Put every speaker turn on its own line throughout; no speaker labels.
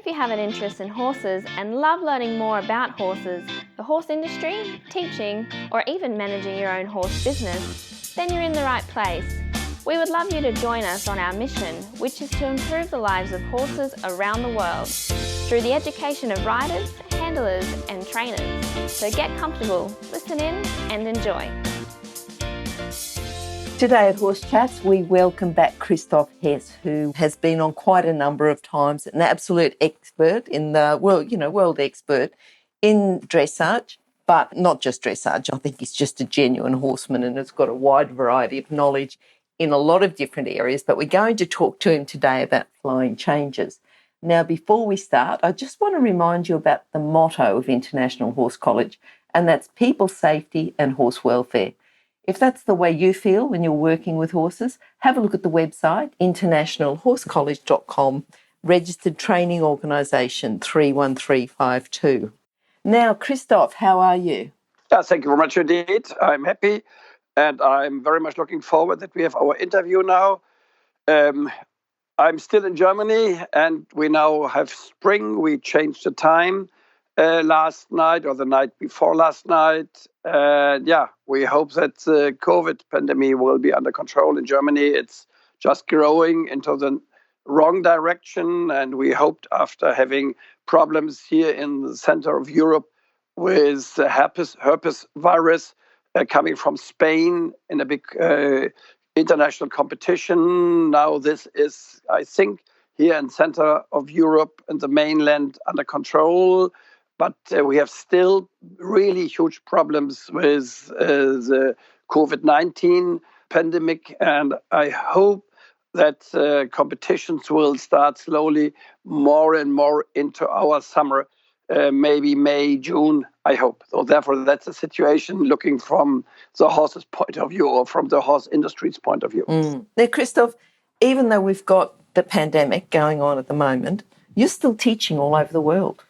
if you have an interest in horses and love learning more about horses, the horse industry, teaching, or even managing your own horse business, then you're in the right place. We would love you to join us on our mission, which is to improve the lives of horses around the world through the education of riders, handlers, and trainers. So get comfortable, listen in, and enjoy.
Today at Horse Chats, we welcome back Christoph Hess, who has been on quite a number of times, an absolute expert in the world expert in dressage, but not just dressage. I think he's just a genuine horseman and has got a wide variety of knowledge in a lot of different areas. But we're going to talk to him today about flying changes. Now, before we start, I just want to remind you about the motto of International Horse College, and that's people safety and horse welfare. If that's the way you feel when you're working with horses, have a look at the website, internationalhorsecollege.com, registered training organisation 31352. Now, Christoph, how are you?
Thank you very much indeed. I'm happy, and I'm very much looking forward that we have our interview now. I'm still in Germany, and we now have spring. We changed the time last night or the night before last night. We hope that the COVID pandemic will be under control in Germany. It's just growing into the wrong direction, and we hoped after having problems here in the center of Europe with the herpes virus coming from Spain in a big international competition. Now this is, I think, here in center of Europe and the mainland under control. But we have still really huge problems with the COVID-19 pandemic. And I hope that competitions will start slowly more and more into our summer, maybe May, June, I hope. So therefore, that's a situation looking from the horse's point of view or from the horse industry's point of view.
Now, Christoph, even though we've got the pandemic going on at the moment, you're still teaching all over the world.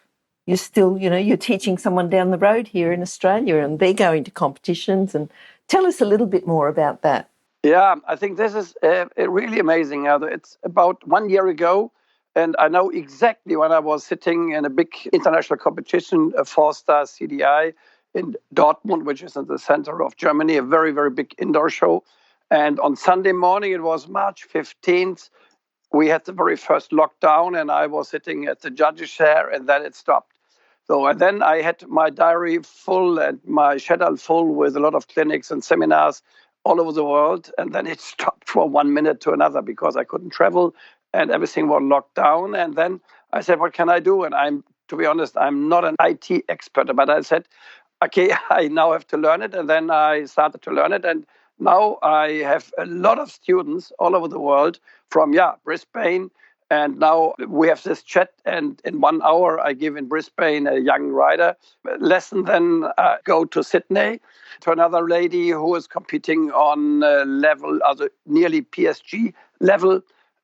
You're still, you're teaching someone down the road here in Australia and they're going to competitions. And tell us a little bit more about that.
Yeah, I think this is really amazing. It's about 1 year ago, and I know exactly when I was sitting in a big international competition, a 4-star CDI in Dortmund, which is in the center of Germany, a very, very big indoor show. And on Sunday morning, it was March 15th, we had the very first lockdown, and I was sitting at the judge's chair, and then it stopped. So and then I had my diary full and my schedule full with a lot of clinics and seminars all over the world. And then it stopped from 1 minute to another because I couldn't travel and everything was locked down. And then I said, what can I do? And to be honest, I'm not an IT expert, but I said, okay, I now have to learn it. And then I started to learn it. And now I have a lot of students all over the world from, Brisbane. And now we have this chat, and in 1 hour I give in Brisbane a young rider lesson. Then go to Sydney to another lady who is competing on level, nearly PSG level.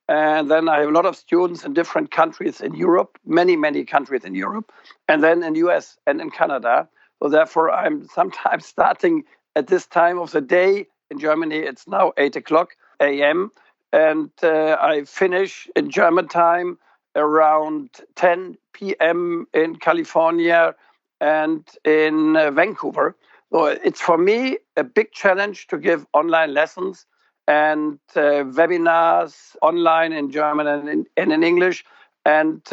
And then I have a lot of students in different countries in Europe, many, many countries in Europe, and then in US and in Canada. So therefore, I'm sometimes starting at this time of the day. In Germany, it's now 8:00 a.m. And I finish in German time around 10 p.m. in California and in Vancouver. So it's for me a big challenge to give online lessons and webinars online in German and in English. And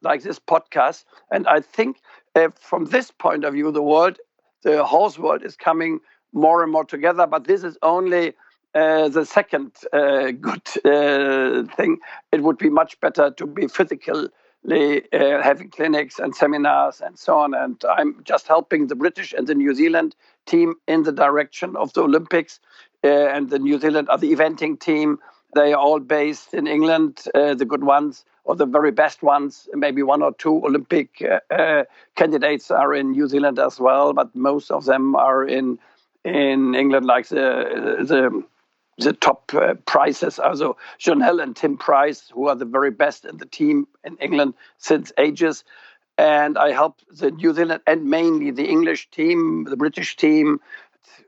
like this podcast. And I think from this point of view, the horse world is coming more and more together. But this is only the second good thing. It would be much better to be physically having clinics and seminars and so on. And I'm just helping the British and the New Zealand team in the direction of the Olympics. And the New Zealand are the eventing team. They are all based in England, the good ones, or the very best ones. Maybe 1 or 2 Olympic candidates are in New Zealand as well, but most of them are in England, like the top prizes, also Jonelle and Tim Price, who are the very best in the team in England since ages. And I help the New Zealand and mainly the English team, the British team.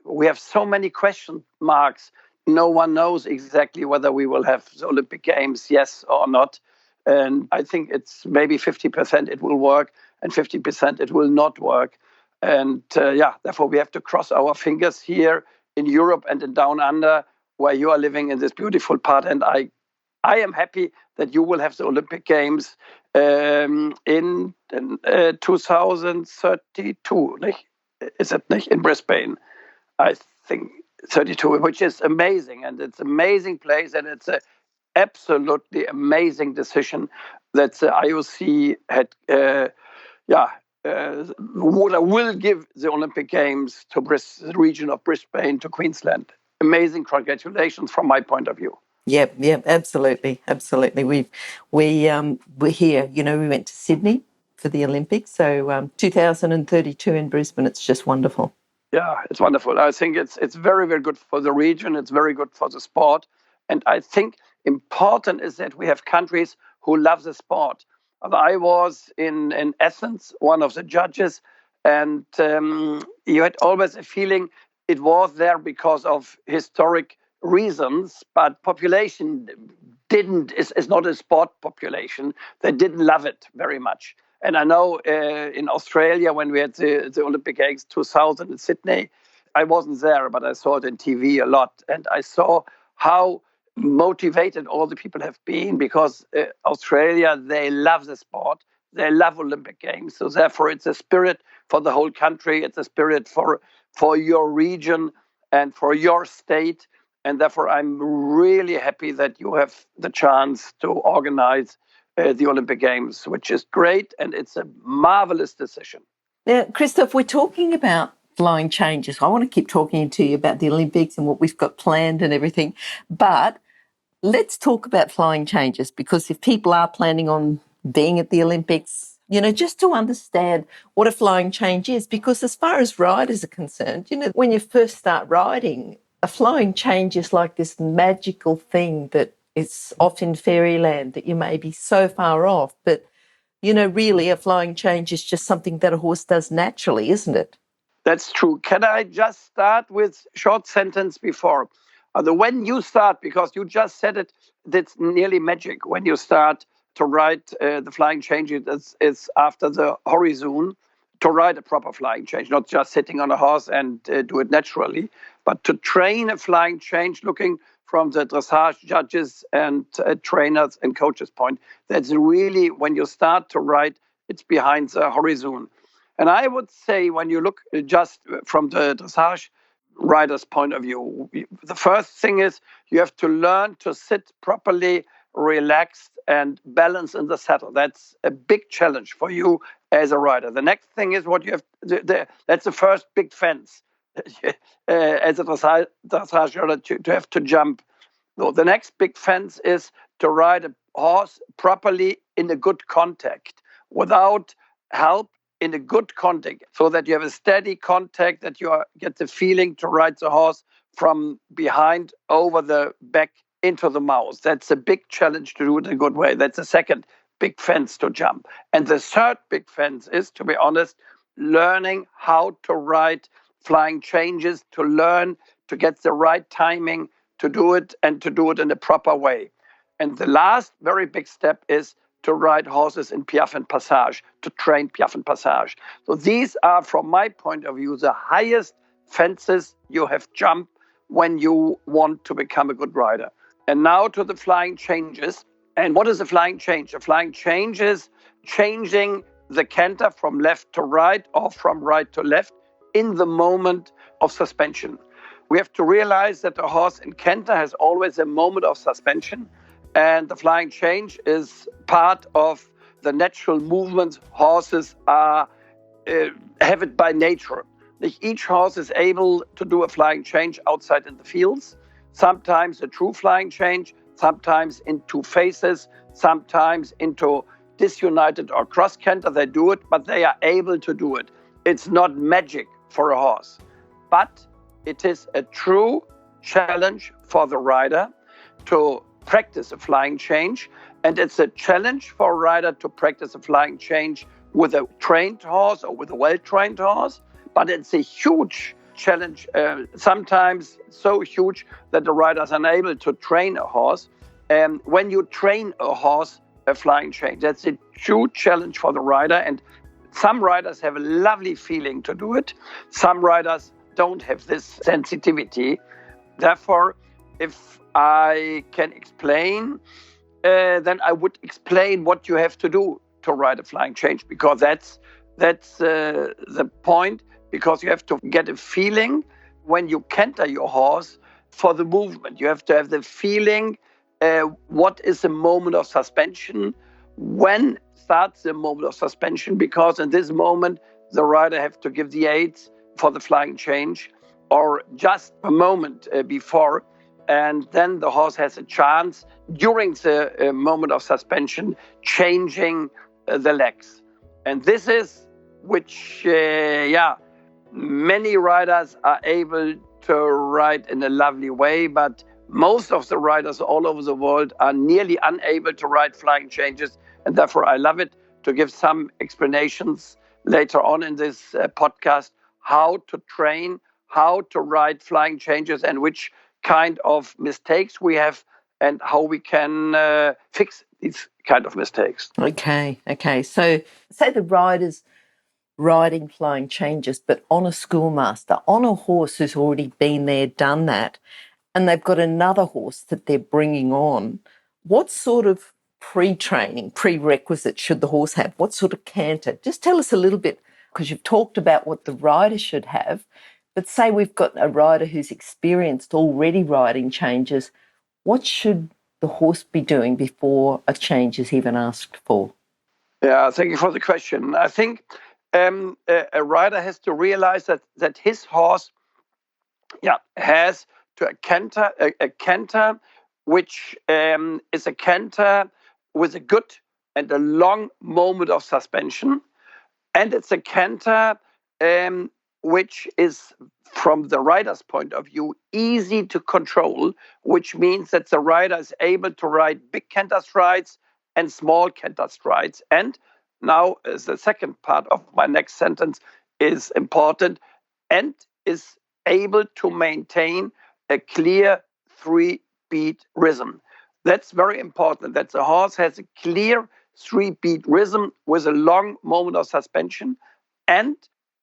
We have so many question marks. No one knows exactly whether we will have the Olympic Games, yes or not. And I think it's maybe 50% it will work and 50% it will not work. And therefore we have to cross our fingers here in Europe and in Down Under, where you are living in this beautiful part. And I am happy that you will have the Olympic Games in 2032, is it nicht? In Brisbane, I think 32, which is amazing. And it's an amazing place, and it's an absolutely amazing decision that the IOC had, will give the Olympic Games to the region of Brisbane, to Queensland. Amazing. Congratulations from my point of view.
Yep, absolutely. We're here. You know, we went to Sydney for the Olympics, so 2032 in Brisbane. It's just wonderful.
Yeah, it's wonderful. I think it's very, very good for the region. It's very good for the sport, and I think important is that we have countries who love the sport. I was in Athens, one of the judges, and you had always a feeling it was there because of historic reasons, but population is not a sport population. They didn't love it very much. And I know in Australia, when we had the Olympic Games 2000 in Sydney, I wasn't there, but I saw it on TV a lot. And I saw how motivated all the people have been, because Australia, they love the sport. They love Olympic Games. So therefore, it's a spirit for the whole country. It's a spirit for your region and for your state. And therefore, I'm really happy that you have the chance to organize the Olympic Games, which is great. And it's a marvelous decision.
Now, Christoph, we're talking about flying changes. I want to keep talking to you about the Olympics and what we've got planned and everything. But let's talk about flying changes, because if people are planning on being at the Olympics, you know, just to understand what a flying change is, because as far as riders are concerned, you know, when you first start riding, a flying change is like this magical thing that is off in fairyland that you may be so far off. But, you know, really a flying change is just something that a horse does naturally, isn't it?
That's true. Can I just start with a short sentence before? When you start, because you just said it, that's nearly magic. When you start to ride the flying change, it's after the horizon, to ride a proper flying change, not just sitting on a horse and do it naturally, but to train a flying change, looking from the dressage judges and trainers and coaches' point. That's really, when you start to ride, it's behind the horizon. And I would say, when you look just from the dressage rider's point of view, the first thing is you have to learn to sit properly, relaxed and balanced in the saddle. That's a big challenge for you as a rider. The next thing is what you have, that's the first big fence as a dressage rider, to have to jump. So the next big fence is to ride a horse properly in a good contact, without help, in a good contact, so that you have a steady contact, that you get the feeling to ride the horse from behind over the back into the mouth. That's a big challenge to do it in a good way. That's the second big fence to jump. And the third big fence is, to be honest, learning how to ride flying changes, to learn to get the right timing to do it, and to do it in a proper way. And the last very big step is to ride horses in piaffe and passage, to train piaffe and passage. So these are, from my point of view, the highest fences you have jumped when you want to become a good rider. And now to the flying changes. And what is a flying change? A flying change is changing the canter from left to right, or from right to left, in the moment of suspension. We have to realize that a horse in canter has always a moment of suspension. And the flying change is part of the natural movements horses have it by nature. Each horse is able to do a flying change outside in the fields, sometimes a true flying change, sometimes in two phases, sometimes into disunited or cross canter. They do it, but they are able to do it. It's not magic for a horse, but it is a true challenge for the rider to practice a flying change. And it's a challenge for a rider to practice a flying change with a trained horse or with a well-trained horse. But it's a huge challenge, sometimes so huge that the rider is unable to train a horse. When you train a horse a flying change. That's a true challenge for the rider. And some riders have a lovely feeling to do it. Some riders don't have this sensitivity. Therefore, if I can explain, then I would explain what you have to do to ride a flying change, because that's the point. Because you have to get a feeling when you canter your horse for the movement. You have to have the feeling what is the moment of suspension, when starts the moment of suspension, because in this moment the rider have to give the aids for the flying change, or just a moment before, and then the horse has a chance during the moment of suspension changing the legs. And this is which many riders are able to ride in a lovely way, but most of the riders all over the world are nearly unable to ride flying changes. And therefore I love it to give some explanations later on in this podcast, how to train, how to ride flying changes, and which kind of mistakes we have, and how we can fix these kind of mistakes.
Okay. So say the rider's riding flying changes, but on a schoolmaster, on a horse who's already been there, done that, and they've got another horse that they're bringing on. What sort of pre-training, prerequisites should the horse have? What sort of canter? Just tell us a little bit, because you've talked about what the rider should have, but say we've got a rider who's experienced already riding changes. What should the horse be doing before a change is even asked for?
Yeah, thank you for the question. I think a rider has to realize that his horse has to a canter which is a canter with a good and a long moment of suspension. And it's a canter which is, from the rider's point of view, easy to control, which means that the rider is able to ride big canter strides and small canter strides. And now the second part of my next sentence is important, and is able to maintain a clear 3-beat rhythm. That's very important, that the horse has a clear 3-beat rhythm with a long moment of suspension, and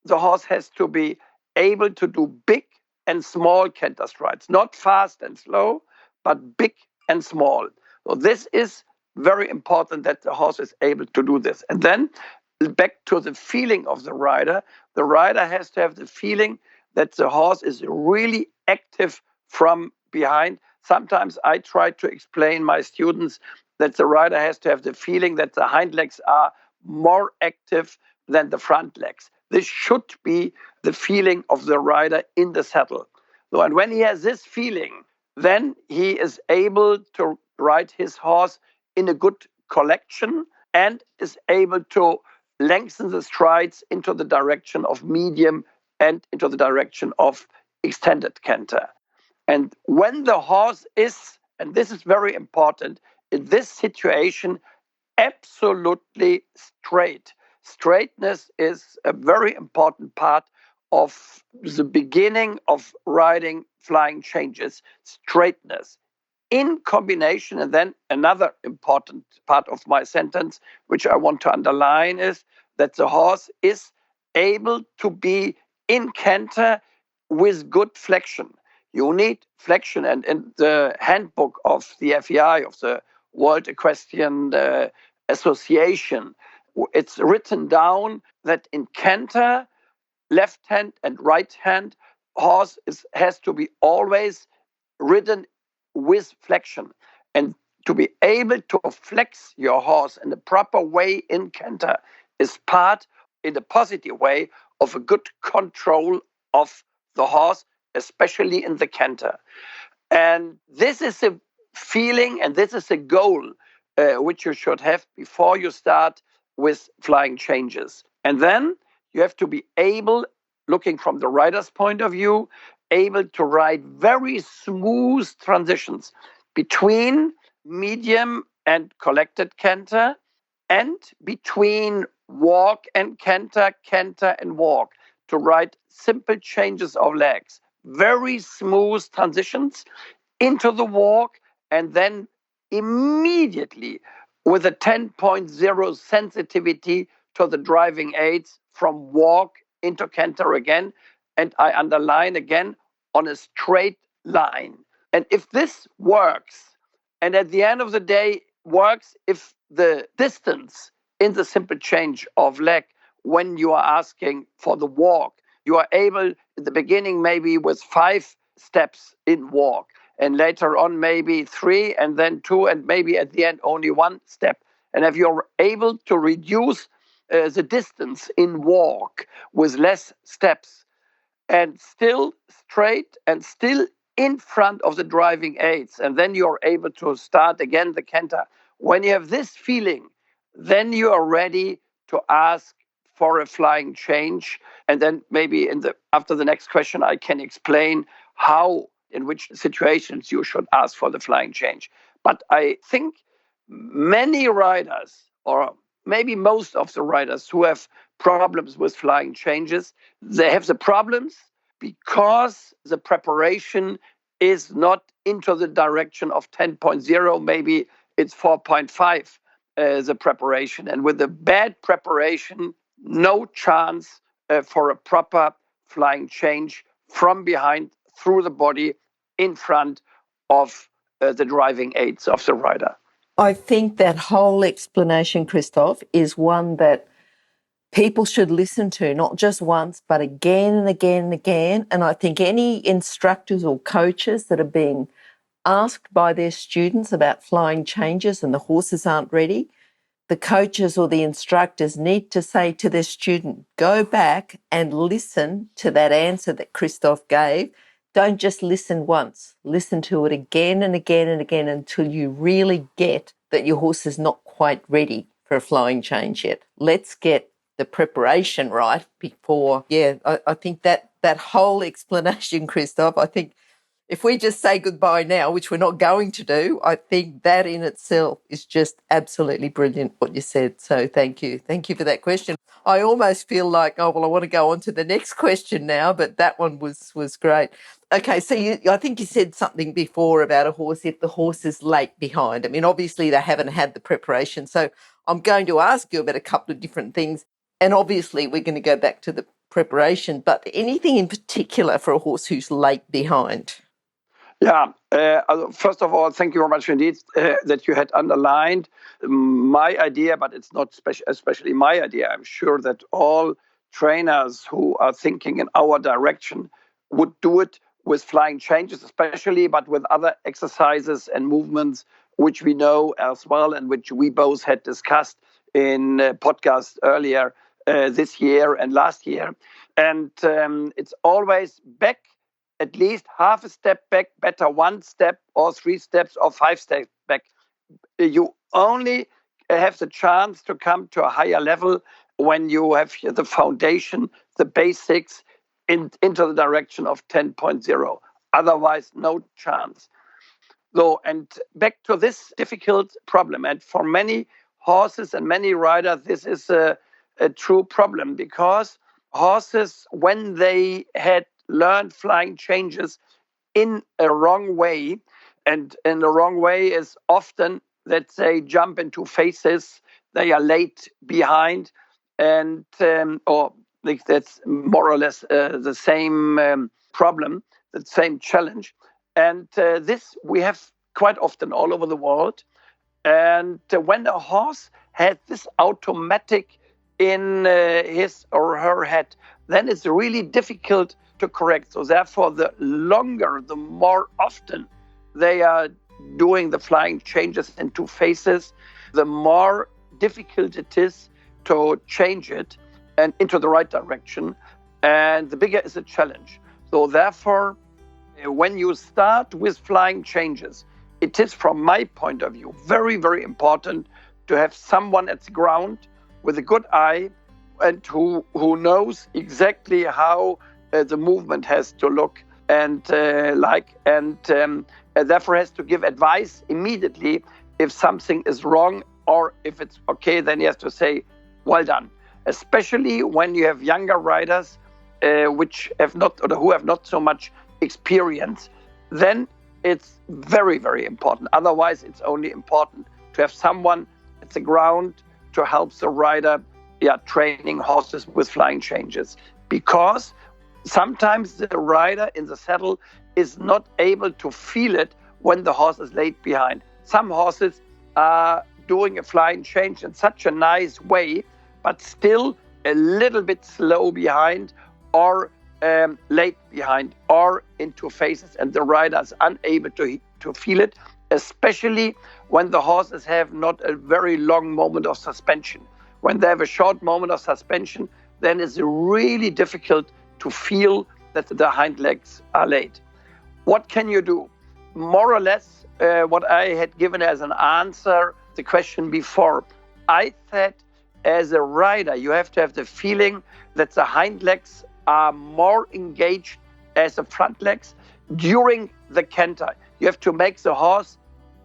the horse has to be able to do big and small canter strides, not fast and slow, but big and small. So this is very important, that the horse is able to do this. And then back to the feeling of the rider has to have the feeling that the horse is really active from behind. Sometimes I try to explain my students that the rider has to have the feeling that the hind legs are more active than the front legs. This should be the feeling of the rider in the saddle. So, and when he has this feeling, then he is able to ride his horse in a good collection, and is able to lengthen the strides into the direction of medium and into the direction of extended canter. And when the horse is, and this is very important, in this situation, absolutely straight. Straightness is a very important part of the beginning of riding flying changes. Straightness in combination, and then another important part of my sentence, which I want to underline, is that the horse is able to be in canter with good flexion. You need flexion, and in the handbook of the FEI, of the World Equestrian Association, it's written down that in canter, left hand and right hand, horse has to be always ridden with flexion. And to be able to flex your horse in the proper way in canter is part, in a positive way, of a good control of the horse, especially in the canter. And this is a feeling, and this is a goal which you should have before you start with flying changes. And then you have to be able, looking from the rider's point of view, able to ride very smooth transitions between medium and collected canter, and between walk and canter, canter and walk, to ride simple changes of legs, very smooth transitions into the walk, and then immediately with a 10.0 sensitivity to the driving aids from walk into canter again. And I underline again, on a straight line. And if this works, and at the end of the day works, if the distance in the simple change of leg, when you are asking for the walk, you are able at the beginning maybe with 5 steps in walk, and later on maybe 3, and then 2, and maybe at the end only 1 step. And if you're able to reduce the distance in walk with less steps, and still straight and still in front of the driving aids, and then you're able to start again the canter. When you have this feeling, then you are ready to ask for a flying change. And then maybe after the next question, I can explain how, in which situations you should ask for the flying change. But I think many riders, or maybe most of the riders who have problems with flying changes, they have the problems because the preparation is not into the direction of 10.0. Maybe it's 4.5, the preparation. And with a bad preparation, no chance for a proper flying change from behind, through the body, in front of the driving aids of the rider.
I think that whole explanation, Christoph, is one that people should listen to, not just once, but again and again and again. And I think any instructors or coaches that are being asked by their students about flying changes and the horses aren't ready, the coaches or the instructors need to say to their student, go back and listen to that answer that Christoph gave. Don't just listen once. Listen to it again and again and again until you really get that your horse is not quite ready for a flying change yet. Let's get the preparation right before. I think that whole explanation, Christoph, I think if we just say goodbye now, which we're not going to do, I think that in itself is just absolutely brilliant what you said. So thank you. Thank you for that question. I almost feel like, I want to go on to the next question now, but that one was great. Okay, so I think you said something before about a horse, if the horse is late behind. I mean, obviously they haven't had the preparation. So I'm going to ask you about a couple of different things. And obviously we're going to go back to the preparation, but anything in particular for a horse who's late behind?
Yeah, first of all, thank you very much indeed that you had underlined my idea, but it's not especially my idea. I'm sure that all trainers who are thinking in our direction would do it with flying changes, especially, but with other exercises and movements, which we know as well, and which we both had discussed in podcasts earlier this year and last year. And it's always back, at least half a step back, better 1 step or 3 steps or 5 steps back. You only have the chance to come to a higher level when you have the foundation, the basics into the direction of 10.0. Otherwise, no chance. So, and back to this difficult problem. And for many horses and many riders, this is a true problem, because horses, when they had learned flying changes in a wrong way, and in the wrong way is often that they jump into faces, they are late behind, and or like that's more or less the same problem, the same challenge. And this we have quite often all over the world. And when a horse has this automatic in his or her head, then it's really difficult to correct. So therefore, the longer, the more often they are doing the flying changes into phases, the more difficult it is to change it and into the right direction. And the bigger is the challenge. So therefore, when you start with flying changes, it is, from my point of view, very, very important to have someone at the ground with a good eye and who knows exactly how the movement has to look and therefore has to give advice immediately if something is wrong, or if it's okay, then he has to say, well done. Especially when you have younger riders which have not, or who have not so much experience, then it's very, very important. Otherwise, it's only important to have someone at the ground to help the rider training horses with flying changes. Because sometimes the rider in the saddle is not able to feel it when the horse is laid behind. Some horses are doing a flying change in such a nice way, but still a little bit slow behind, or late behind, or into faces, and the rider is unable to feel it, especially when the horses have not a very long moment of suspension. When they have a short moment of suspension, then it's really difficult to feel that the hind legs are laid. What can you do? More or less what I had given as an answer the question before. I said, as a rider, you have to have the feeling that the hind legs are more engaged as the front legs during the canter. You have to make the horse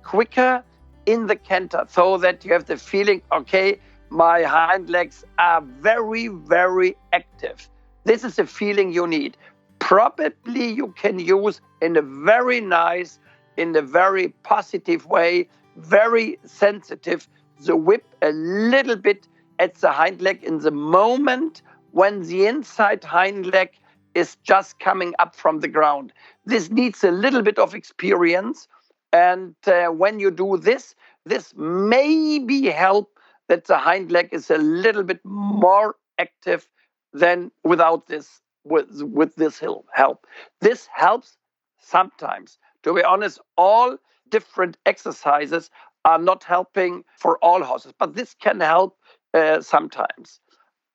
quicker in the canter so that you have the feeling, okay, my hind legs are very, very active. This is the feeling you need. Probably you can use in a very nice, in a very positive way, very sensitive, the whip a little bit at the hind leg in the moment when the inside hind leg is just coming up from the ground. This needs a little bit of experience. And when you do this, this maybe help that the hind leg is a little bit more active than without this, with this help. This helps sometimes. To be honest, all different exercises are not helping for all horses, but this can help sometimes.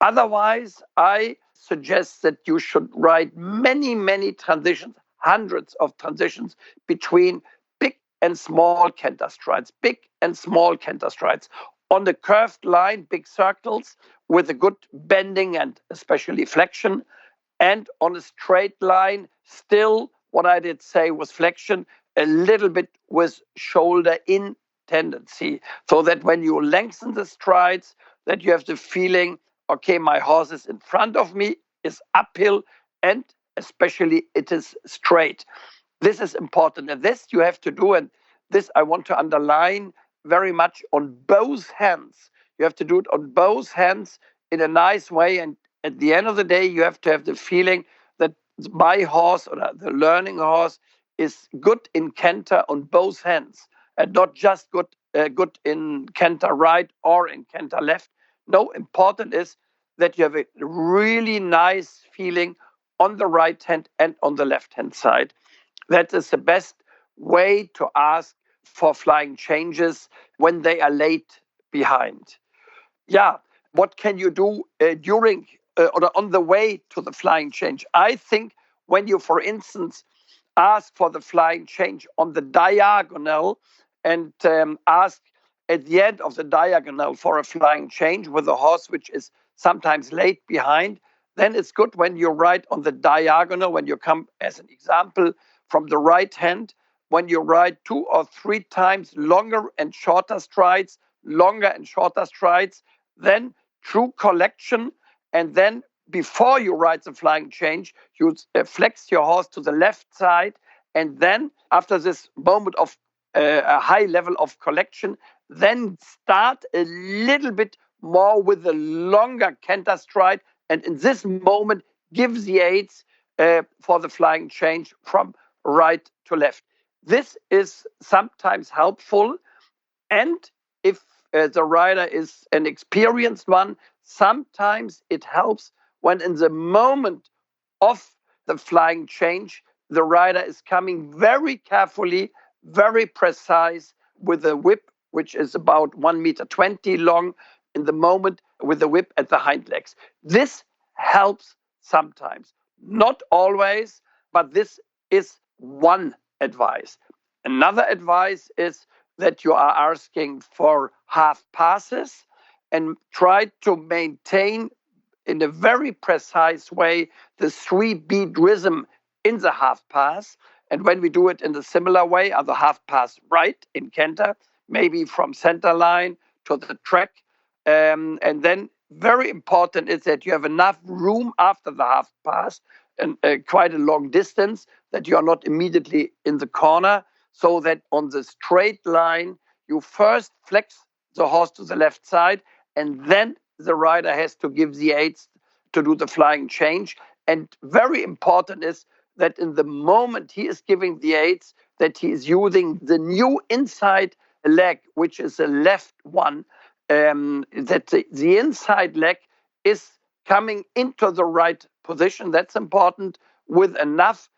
Otherwise, I suggest that you should ride many, many transitions, hundreds of transitions between big and small canter strides, big and small canter strides. On the curved line, big circles with a good bending and especially flexion. And on a straight line, still what I did say was flexion, a little bit with shoulder in tendency. So that when you lengthen the strides, that you have the feeling, okay, my horse is in front of me, is uphill, and especially it is straight. This is important. And this you have to do, and this I want to underline very much, on both hands. You have to do it on both hands in a nice way. And at the end of the day, you have to have the feeling that my horse, or the learning horse, is good in canter on both hands, and not just good in canter right or in canter left. No, important is that you have a really nice feeling on the right hand and on the left hand side. That is the best way to ask for flying changes when they are late behind. Yeah, what can you do during or on the way to the flying change? I think when you, for instance, ask for the flying change on the diagonal and ask at the end of the diagonal for a flying change with a horse which is sometimes late behind, then it's good when you ride on the diagonal, when you come, as an example, from the right hand, when you ride 2 or 3 times longer and shorter strides, then true collection, and then before you ride the flying change, you flex your horse to the left side, and then after this moment of a high level of collection, then start a little bit more with a longer canter stride, and in this moment give the aids for the flying change from right to left. This is sometimes helpful, and if the rider is an experienced one, sometimes it helps when in the moment of the flying change, the rider is coming very carefully, very precise with a whip, which is about 1.20 meters long, in the moment with the whip at the hind legs. This helps sometimes, not always, but this is one advice. Another advice is that you are asking for half passes and try to maintain in a very precise way the 3-beat rhythm in the half pass. And when we do it in the similar way, are the half pass right in canter, maybe from center line to the track. And then very important is that you have enough room after the half pass and quite a long distance, that you are not immediately in the corner, so that on the straight line, you first flex the horse to the left side, and then the rider has to give the aids to do the flying change. And very important is that in the moment he is giving the aids, that he is using the new inside leg, which is the left one, that the inside leg is coming into the right position. That's important, with enough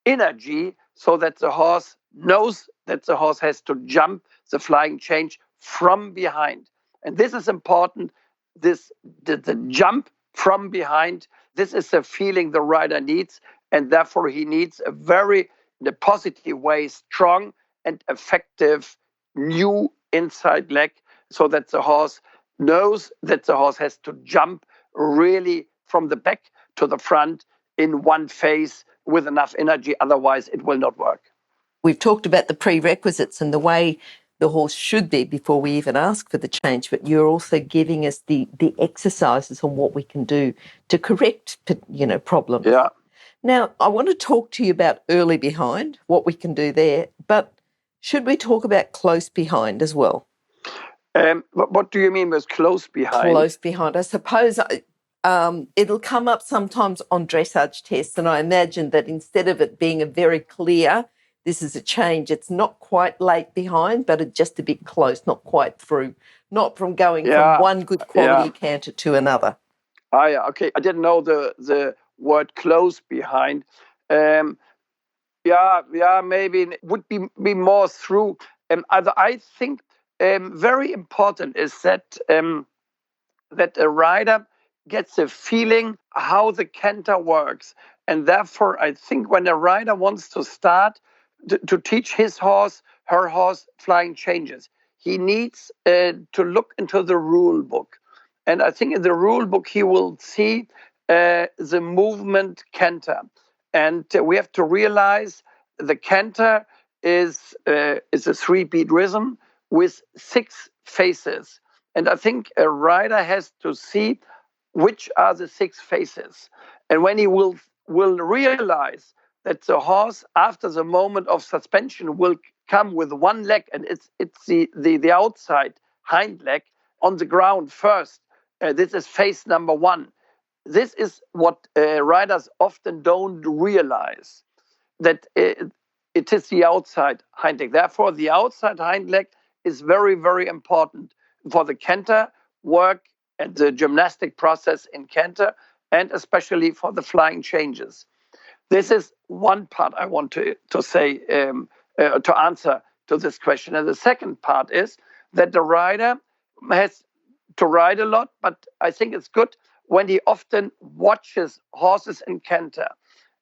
energy so that the horse knows that the horse has to jump the flying change from behind. And this is important. The jump from behind, this is a feeling the rider needs, and therefore he needs a very, in a positive way, strong and effective new inside leg, so that the horse knows that the horse has to jump really from the back to the front in one phase with enough energy. Otherwise, it will not work.
We've talked about the prerequisites and the way the horse should be before we even ask for the change, but you're also giving us the exercises on what we can do to correct, problems.
Yeah.
Now, I want to talk to you about early behind, what we can do there, but should we talk about close behind as well?
What do you mean with close behind?
Close behind. I suppose it'll come up sometimes on dressage tests, and I imagine that instead of it being a very clear, this is a change, it's not quite late behind, but just a bit close, not quite through, not from going from one good quality canter to another.
Yeah, okay. I didn't know the word close behind. Maybe it would be more through. I think very important is that that a rider gets a feeling how the canter works. And therefore, I think when a rider wants to start to teach his horse, her horse, flying changes, he needs to look into the rule book. And I think in the rule book, he will see the movement canter. And we have to realize the canter is a 3-beat rhythm with 6 phases. And I think a rider has to see which are the 6 phases. And when he will realize that the horse, after the moment of suspension, will come with one leg, and it's the outside hind leg on the ground first. This is phase number 1. This is what riders often don't realize, that it is the outside hind leg. Therefore, the outside hind leg is very, very important for the canter work and the gymnastic process in canter, and especially for the flying changes. This is one part I want to say, to answer to this question. And the second part is that the rider has to ride a lot, but I think it's good when he often watches horses in canter.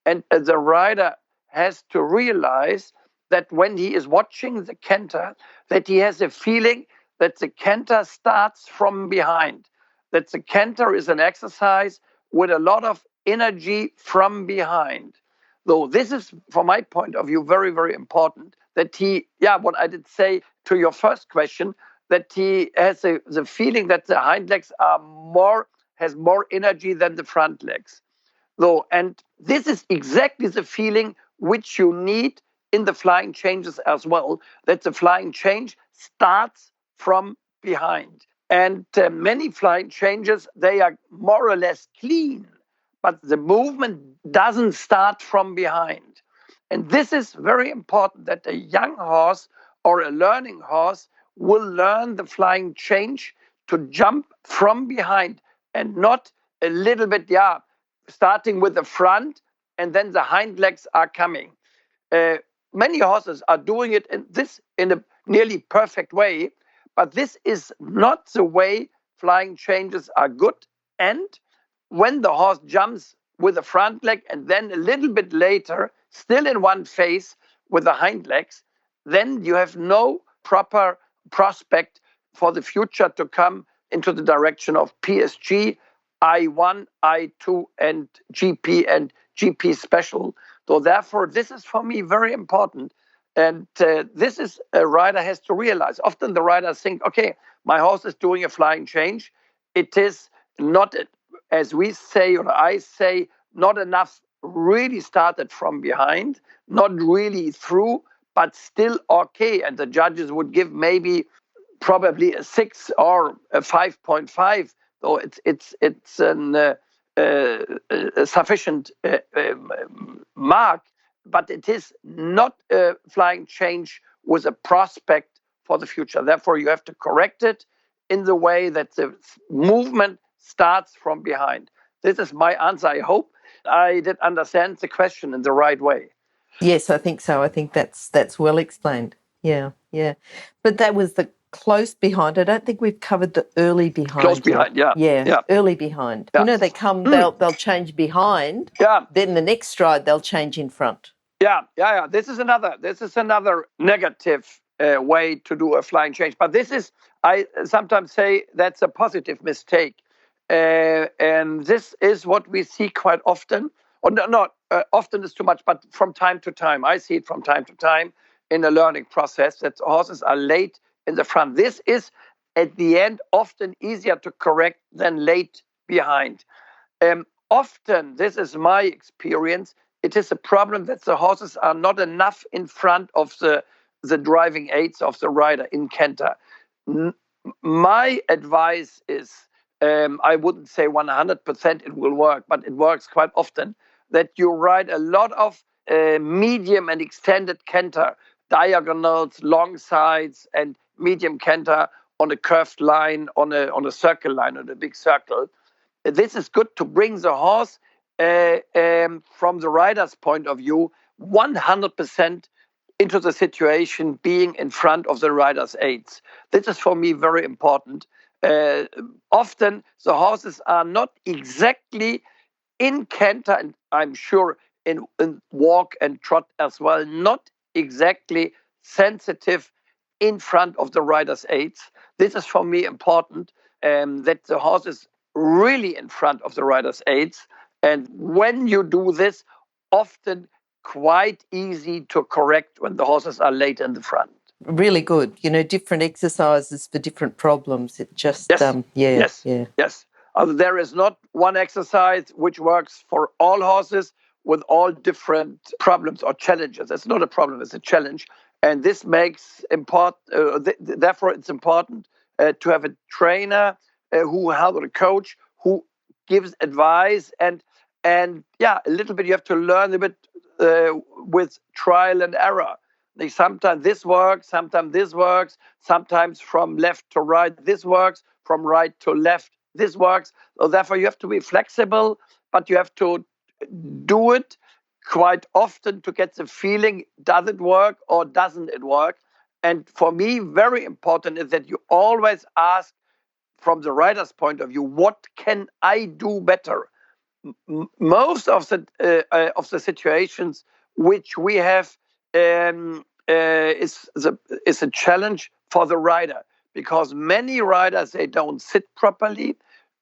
And the rider has to realize that when he is watching the canter, that he has a feeling that the canter starts from behind, that the canter is an exercise with a lot of energy from behind. Though this is, from my point of view, very, very important, that he, what I did say to your first question, that he has the feeling that the hind legs has more energy than the front legs. Though, and this is exactly the feeling which you need in the flying changes as well, that the flying change starts from behind. And many flying changes, they are more or less clean, but the movement doesn't start from behind. And this is very important, that a young horse or a learning horse will learn the flying change to jump from behind, and not a little bit, starting with the front and then the hind legs are coming. Many horses are doing it in a nearly perfect way, but this is not the way flying changes are good. And when the horse jumps with the front leg and then a little bit later, still in one phase with the hind legs, then you have no proper prospect for the future to come into the direction of PSG, I1, I2, and GP special. So therefore, this is for me very important. And this is a rider has to realize. Often the riders think, okay, my horse is doing a flying change. It is not, as we say, or I say, not enough really started from behind, not really through, but still okay. And the judges would give maybe probably a 6 or a 5.5. So it's a sufficient mark, but it is not a flying change with a prospect for the future. Therefore, you have to correct it in the way that the movement starts from behind. This is my answer. I hope I did understand the question in the right way.
Yes, I think so. I think that's well explained. Yeah, yeah. But that was the close behind. I don't think we've covered the early
Close
behind yet.
behind, yeah.
Yeah, early behind.
Yeah.
You know, they'll change behind.
Yeah.
Then the next stride they'll change in front.
Yeah. This is another negative way to do a flying change. But I sometimes say that's a positive mistake. And this is what we see quite often. Or not often is too much, but from time to time. I see it from time to time in the learning process that horses are late in the front. This is, at the end, often easier to correct than late behind. Often, this is my experience, it is a problem that the horses are not enough in front of the driving aids of the rider in Canter. My advice is, I wouldn't say 100% it will work, but it works quite often, that you ride a lot of medium and extended canter, diagonals, long sides, and medium canter on a curved line, on a circle line, on a big circle. This is good to bring the horse from the rider's point of view 100% into the situation being in front of the rider's aids. This is for me very important. Often the horses are not exactly in canter, and I'm sure in walk and trot as well, not exactly sensitive in front of the rider's aids. This is for me important, that the horse is really in front of the rider's aids. And when you do this, often quite easy to correct when the horses are late in the front.
Really good. You know, different exercises for different problems. It just,
Yes. There is not one exercise which works for all horses with all different problems or challenges. It's not a problem, it's a challenge. And this makes therefore it's important to have a trainer or a coach who gives advice and a little bit you have to learn a bit with trial and error. Sometimes this works, sometimes this works, sometimes from left to right this works, from right to left this works. So therefore you have to be flexible, but you have to do it quite often to get the feeling, does it work or doesn't it work? And for me, very important is that you always ask from the rider's point of view, what can I do better? Most of the situations which we have is a challenge for the rider, because many riders, they don't sit properly,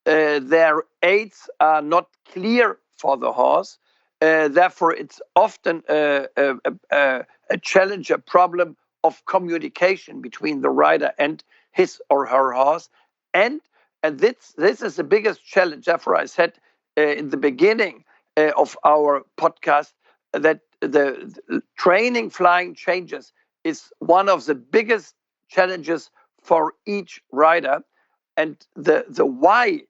their aids are not clear for the horse, therefore it's often a challenge, a problem of communication between the rider and his or her horse, and this is the biggest challenge. Therefore I said in the beginning of our podcast that the training flying changes is one of the biggest challenges for each rider. And the why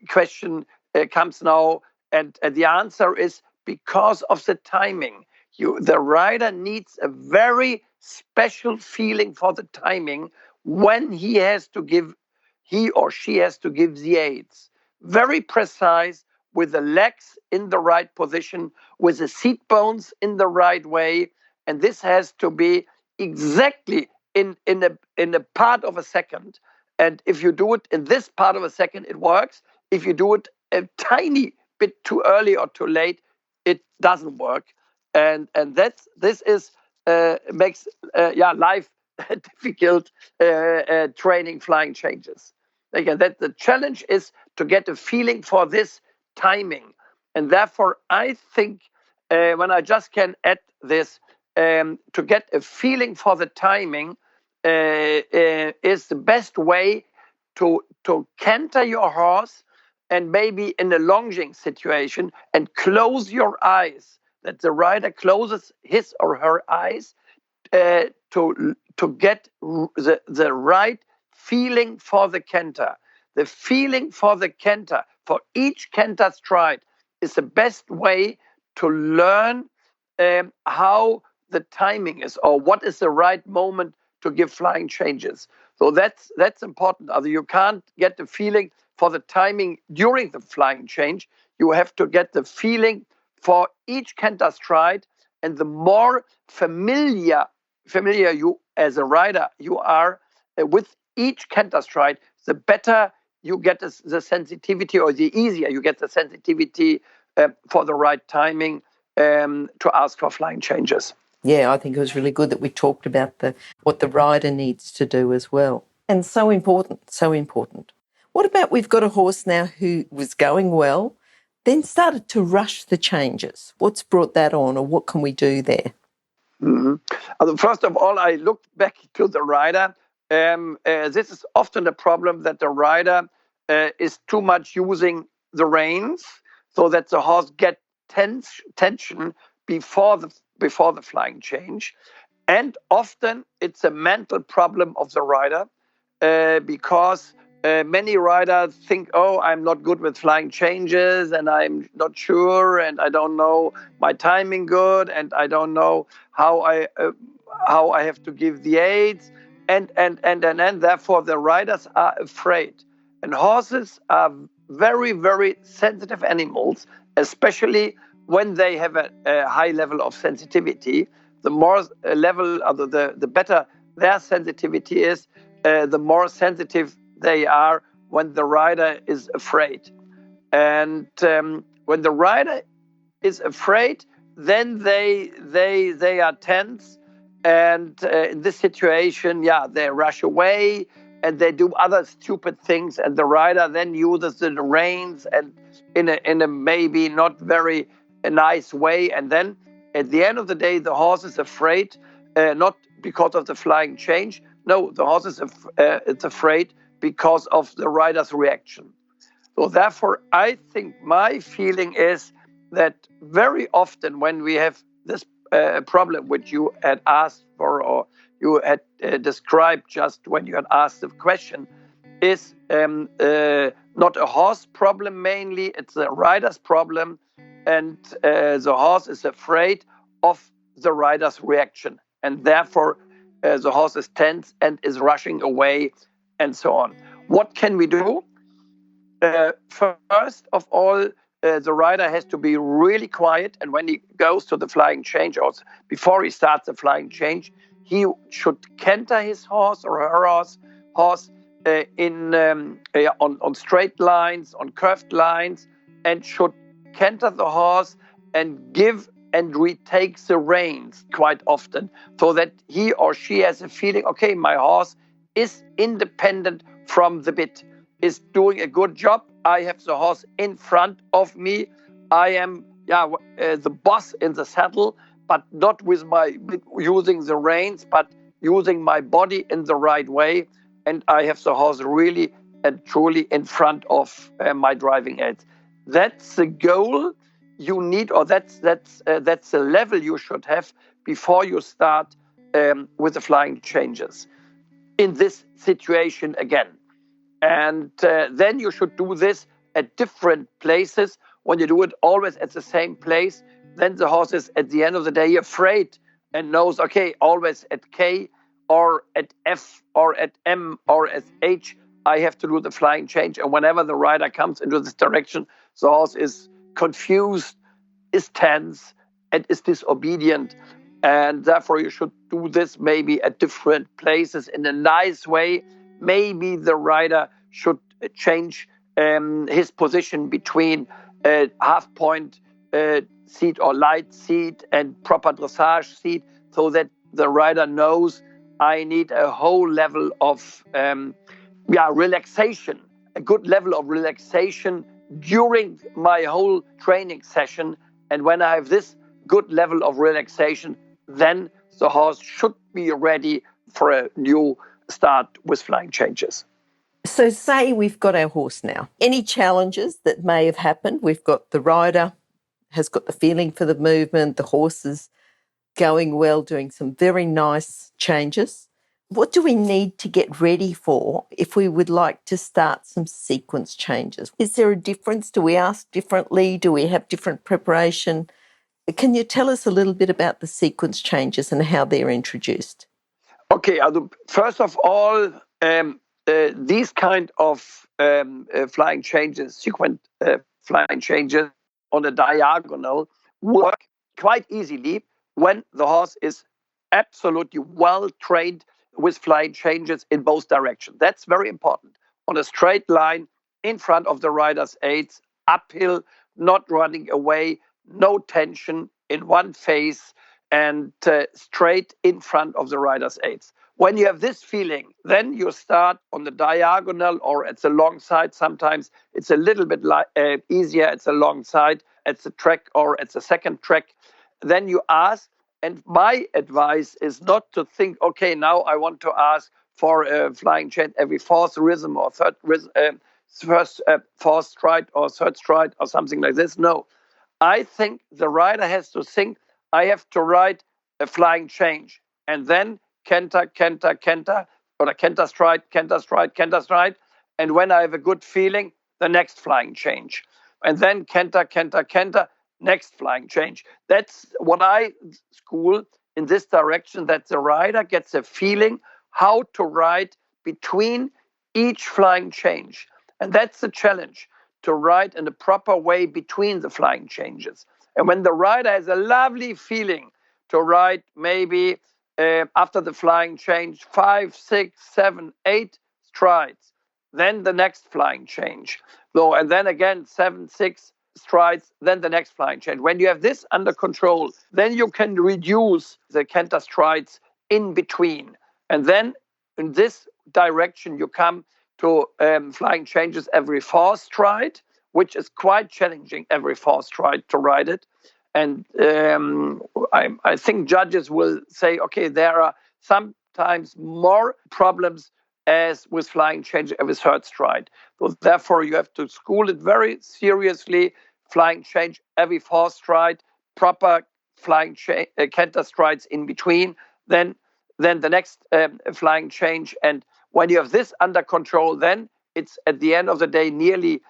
question comes now, and the answer is because of the timing. The rider needs a very special feeling for the timing when he or she has to give the aids. Very precise, with the legs in the right position, with the seat bones in the right way. And this has to be exactly in a part of a second. And if you do it in this part of a second, it works. If you do it a tiny bit too early or too late, it doesn't work. And this makes life difficult training flying changes. Again, that the challenge is to get a feeling for this timing. And therefore, I think when I just can add this, to get a feeling for the timing is the best way to canter your horse, and maybe in a lunging situation, and close your eyes, that the rider closes his or her eyes to get the right feeling for the canter. The feeling for the canter, for each canter stride, is the best way to learn how the timing is, or what is the right moment to give flying changes. So that's important. You can't get the feeling for the timing during the flying change. You have to get the feeling for each canter stride, and the more familiar you as a rider you are with each canter stride, the better you get the sensitivity, or the easier you get the sensitivity for the right timing to ask for flying changes.
Yeah, I think it was really good that we talked about what the rider needs to do as well. And so important, so important. What about we've got a horse now who was going well, then started to rush the changes? What's brought that on, or what can we do there?
Mm-hmm. First of all, I looked back to the rider. This is often a problem, that the rider is too much using the reins, so that the horse get tension before the flying change. And often it's a mental problem of the rider, because many riders think, oh, I'm not good with flying changes, and I'm not sure, and I don't know my timing good, and I don't know how I have to give the aids, and therefore the riders are afraid. And horses are very, very sensitive animals, especially when they have a high level of sensitivity. The more level, the better their sensitivity is, the more sensitive they are when the rider is afraid. And when the rider is afraid, then they are tense. And in this situation, they rush away and they do other stupid things. And the rider then uses the reins, and in a maybe not very nice way. And then at the end of the day, the horse is afraid, not because of the flying change. No, the horse is afraid because of the rider's reaction. So therefore, I think my feeling is that very often when we have this problem, which you had asked for, or you had described just when you had asked the question, is not a horse problem mainly, it's a rider's problem. And the horse is afraid of the rider's reaction. And therefore, the horse is tense and is rushing away, and so on. What can we do? First of all, the rider has to be really quiet. And when he goes to the flying change, or before he starts the flying change, he should canter his horse or her horse on straight lines, on curved lines, and should canter the horse and give and retake the reins quite often, so that he or she has a feeling, okay, my horse is independent from the bit, is doing a good job. I have the horse in front of me. I am the boss in the saddle, but not using the reins, but using my body in the right way. And I have the horse really and truly in front of my driving aids. That's the goal you need, or that's the level you should have before you start with the flying changes in this situation again. And then you should do this at different places. When you do it always at the same place, then the horse is at the end of the day afraid and knows, okay, always at K or at F or at M or at H, I have to do the flying change. And whenever the rider comes into this direction, the horse is confused, is tense, and is disobedient. And therefore, you should do this maybe at different places in a nice way. Maybe the rider should change his position between half point seat or light seat and proper dressage seat, so that the rider knows I need a whole level of relaxation, a good level of relaxation during my whole training session. And when I have this good level of relaxation, then the horse should be ready for a new start with flying changes.
So say we've got our horse now. Any challenges that may have happened? We've got the rider has got the feeling for the movement, the horse is going well, doing some very nice changes. What do we need to get ready for if we would like to start some sequence changes? Is there a difference? Do we ask differently? Do we have different preparation? Can you tell us a little bit about the sequence changes and how they're introduced?
Okay, first of all, these kind of flying changes, sequent flying changes on a diagonal work quite easily when the horse is absolutely well trained with flying changes in both directions. That's very important. On a straight line in front of the rider's aids, uphill, not running away, no tension in one phase, and straight in front of the rider's aids. When you have this feeling, then you start on the diagonal or at the long side. Sometimes it's a little bit easier at the long side, at the track or at the second track. Then you ask, and my advice is not to think, okay, now I want to ask for a flying change every fourth rhythm or fourth stride or third stride or something like this. No, I think the rider has to think, I have to ride a flying change, and then canter, canter, canter, or a canter stride, canter stride, canter stride. And when I have a good feeling, the next flying change. And then canter, canter, canter, next flying change. That's what I school in this direction, that the rider gets a feeling how to ride between each flying change. And that's the challenge, to ride in a proper way between the flying changes. And when the rider has a lovely feeling to ride maybe after the flying change 5, 6, 7, 8 strides, then the next flying change. So, and then again 7, 6 strides, then the next flying change. When you have this under control, then you can reduce the canter strides in between. And then in this direction, you come to flying changes every fourth stride, which is quite challenging every fourth stride to ride it. And I think judges will say, okay, there are sometimes more problems as with flying change every third stride. So therefore, you have to school it very seriously. Flying change every fourth stride, proper flying canter strides in between, then the next flying change. And when you have this under control, then it's at the end of the day nearly,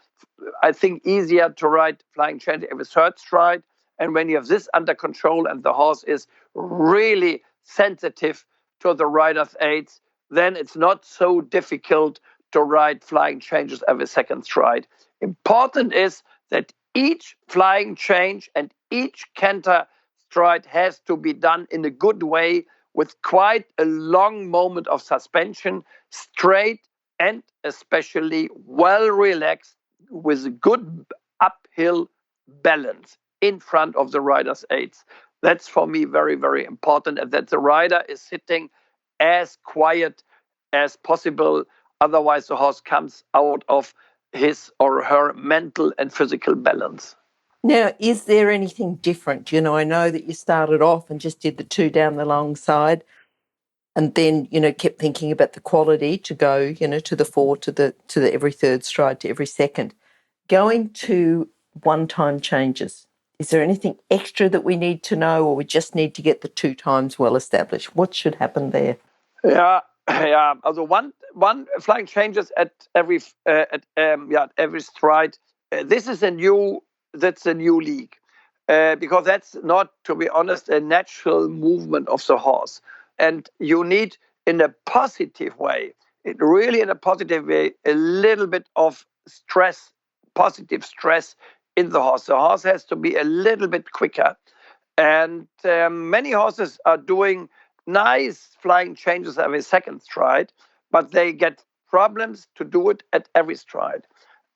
I think, easier to ride flying change every third stride. And when you have this under control and the horse is really sensitive to the rider's aids, then it's not so difficult to ride flying changes every second stride. Important is that each flying change and each canter stride has to be done in a good way, with quite a long moment of suspension, straight and especially well relaxed, with a good uphill balance in front of the rider's aids. That's for me very, very important, and that the rider is sitting as quiet as possible. Otherwise, the horse comes out of his or her mental and physical balance.
Now, is there anything different? I know that you started off and just did the 2 down the long side, and then, kept thinking about the quality to go, to the 4, to the every third stride, to every second. Going to one-time changes, is there anything extra that we need to know, or we just need to get the 2 times well established? What should happen there?
Yeah. Also one flying changes at every stride. This is a new league, because that's not, to be honest, a natural movement of the horse. And you need, in a positive way, a little bit of stress, positive stress in the horse. The horse has to be a little bit quicker. And many horses are doing nice flying changes every second stride, but they get problems to do it at every stride.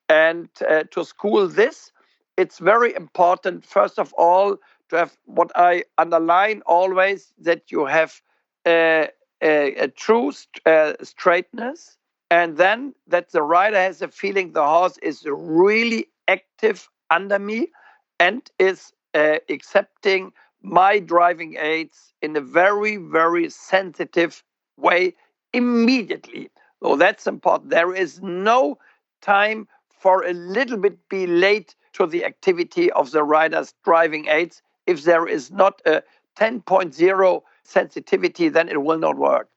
And to school this, it's very important, first of all, to have what I underline always, that you have a true straightness, and then that the rider has a feeling the horse is really active under me and is accepting my driving aids in a very, very sensitive way immediately. So that's important. There is no time for a little bit be late to the activity of the rider's driving aids if there is not a 10.0 sensitivity, then it will not work.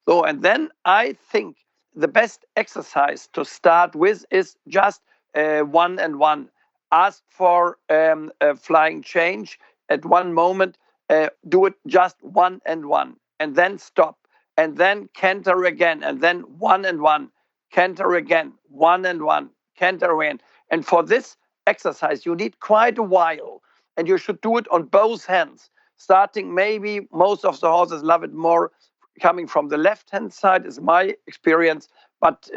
So, and then I think the best exercise to start with is just 1 and 1. Ask for a flying change at one moment. Do it just 1 and 1, and then stop, and then canter again, and then 1 and 1, canter again, 1 and 1, canter again. And for this exercise, you need quite a while, and you should do it on both hands. Starting, maybe most of the horses love it more coming from the left-hand side, is my experience, but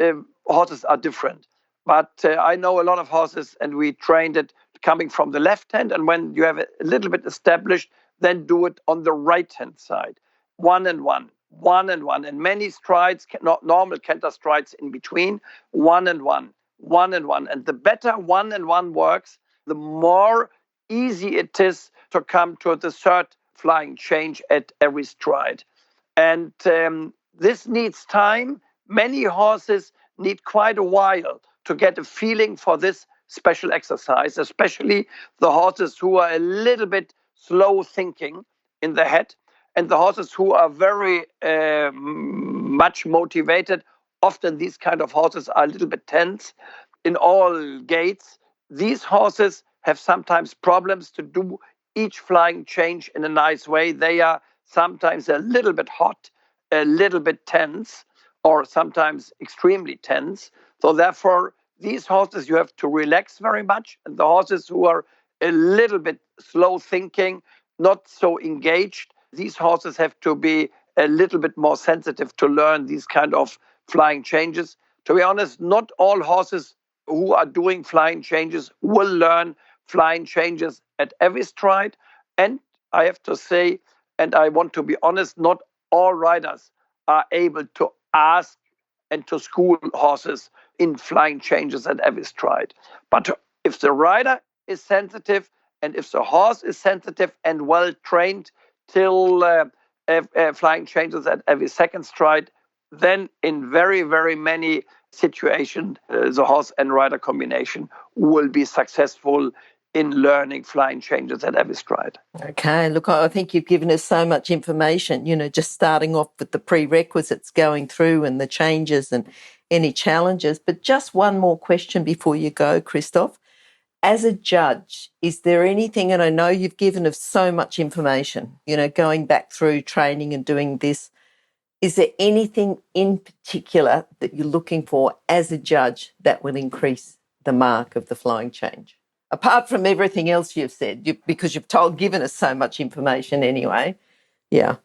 horses are different. But I know a lot of horses, and we trained it coming from the left hand. And when you have it a little bit established, then do it on the right hand side. 1 and 1, 1 and 1, and many strides, not normal canter strides in between. 1 and 1, 1 and 1. And the better 1 and 1 works, the more easy it is to come to the third flying change at every stride. And this needs time. Many horses need quite a while to get a feeling for this special exercise, especially the horses who are a little bit slow thinking in the head, and the horses who are very much motivated. Often these kind of horses are a little bit tense in all gaits. These horses have sometimes problems to do each flying change in a nice way. They are sometimes a little bit hot, a little bit tense, or sometimes extremely tense. So therefore, these horses you have to relax very much. And the horses who are a little bit slow thinking, not so engaged, these horses have to be a little bit more sensitive to learn these kind of flying changes. To be honest, not all horses who are doing flying changes will learn flying changes at every stride. And I have to say, and I want to be honest, not all riders are able to ask and to school horses in flying changes at every stride. But if the rider is sensitive, and if the horse is sensitive and well trained till flying changes at every second stride, then in very, very many situations, the horse and rider combination will be successful in learning flying changes at every stride.
Okay, look, I think you've given us so much information, just starting off with the prerequisites going through and the changes and any challenges. But just one more question before you go, Christoph. As a judge, is there anything, and I know you've given us so much information, going back through training and doing this, is there anything in particular that you're looking for as a judge that will increase the mark of the flying change? Apart from everything else you've said, because you've given us so much information anyway. Yeah.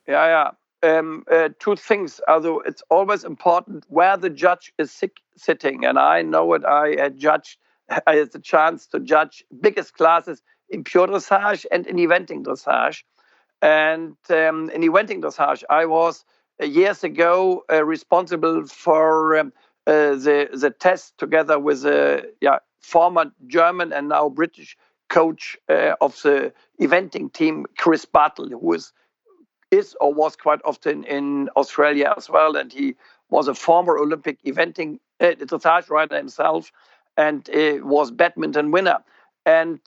Two things. Although it's always important where the judge is sitting, and I know it. I had the chance to judge biggest classes in pure dressage and in eventing dressage. And in eventing dressage, I was years ago responsible for the test together with a former German and now British coach of the eventing team, Chris Bartle, who is or was quite often in Australia as well. And he was a former Olympic eventing dressage rider himself, and was badminton winner. And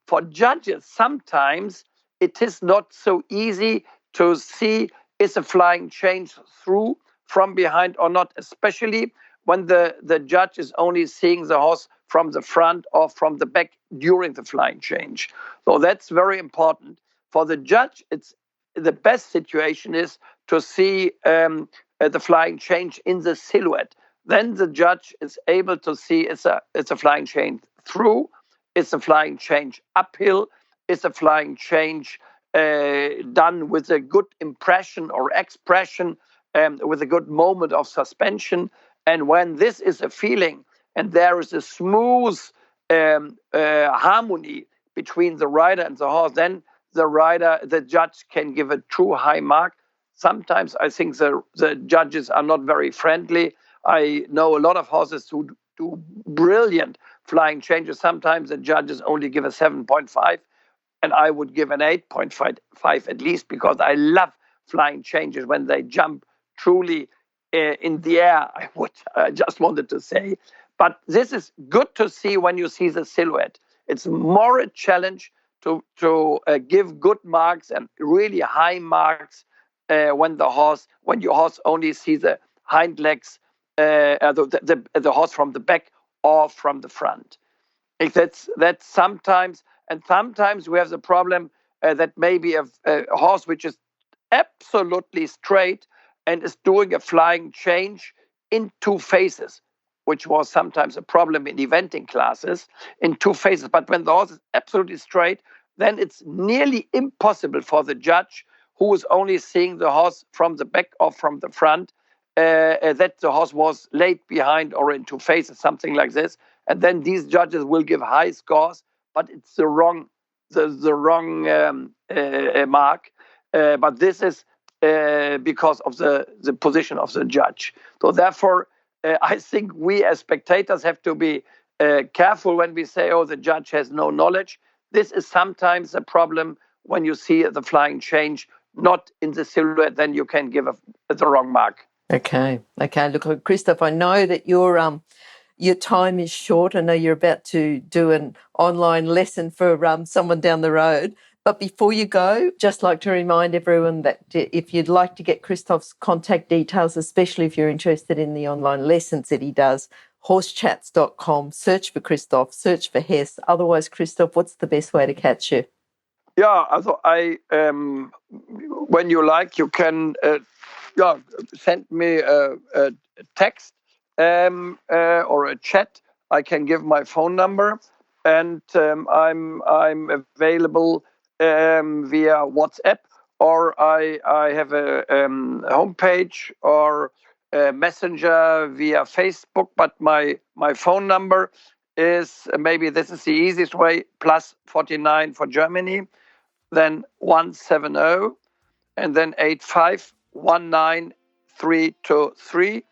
for judges, sometimes it is not so easy to see is a flying change through from behind or not, especially when the judge is only seeing the horse from the front or from the back during the flying change. So that's very important. For the judge, it's the best situation is to see the flying change in the silhouette. Then the judge is able to see it's a flying change through, it's a flying change uphill, it's a flying change done with a good impression or expression, with a good moment of suspension. And when this is a feeling and there is a smooth harmony between the rider and the horse, then the judge can give a true high mark. Sometimes I think the judges are not very friendly. I know a lot of horses who do brilliant flying changes. Sometimes the judges only give a 7.5, and I would give an 8.5 at least, because I love flying changes when they jump truly in the air, I just wanted to say. But this is good to see when you see the silhouette. It's more a challenge to give good marks and really high marks when your horse only sees the hind legs, the horse from the back or from the front. That's sometimes, and sometimes we have the problem that maybe a horse which is absolutely straight and is doing a flying change in two phases, which was sometimes a problem in eventing classes, in two phases. But when the horse is absolutely straight, then it's nearly impossible for the judge, who is only seeing the horse from the back or from the front, that the horse was laid behind or in two phases, something like this. And then these judges will give high scores, but it's the wrong mark. But this is because of the position of the judge. So therefore, I think we as spectators have to be careful when we say, oh, the judge has no knowledge. This is sometimes a problem when you see the flying change not in the silhouette, then you can give the wrong mark.
Okay. Look, Christoph, I know that your time is short. I know you're about to do an online lesson for someone down the road. But before you go, just like to remind everyone that if you'd like to get Christoph's contact details, especially if you're interested in the online lessons that he does, horsechats.com, search for Christoph, search for Hess. Otherwise, Christoph, what's the best way to catch you?
Yeah, also when you like, you can send me a text or a chat. I can give my phone number, and I'm available via WhatsApp, or I have a homepage or a messenger via Facebook. But my phone number is, maybe this is the easiest way, +49 for Germany, then 170, and then 8519323,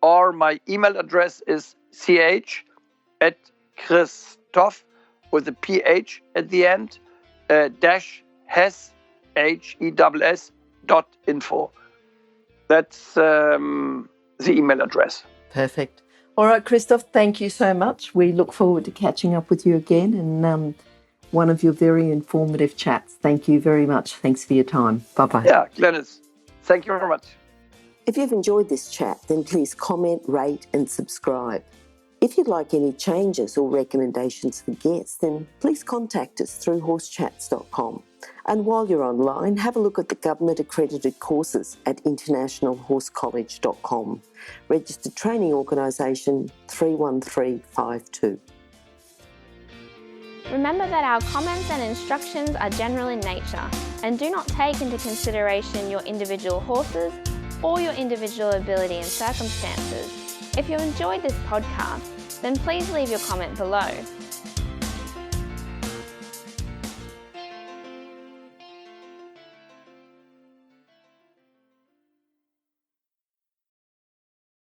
or my email address is ch@Christoph with a PH at the end, -Hess, HESS.info. That's the email address.
Perfect. All right, Christoph, thank you so much. We look forward to catching up with you again in one of your very informative chats. Thank you very much. Thanks for your time. Bye-bye.
Yeah, Glenys, thank you very much.
If you've enjoyed this chat, then please comment, rate and subscribe. If you'd like any changes or recommendations for guests, then please contact us through horsechats.com. And while you're online, have a look at the government-accredited courses at internationalhorsecollege.com. Registered Training Organisation 31352.
Remember that our comments and instructions are general in nature and do not take into consideration your individual horses or your individual ability and circumstances. If you enjoyed this podcast, then please leave your comment below.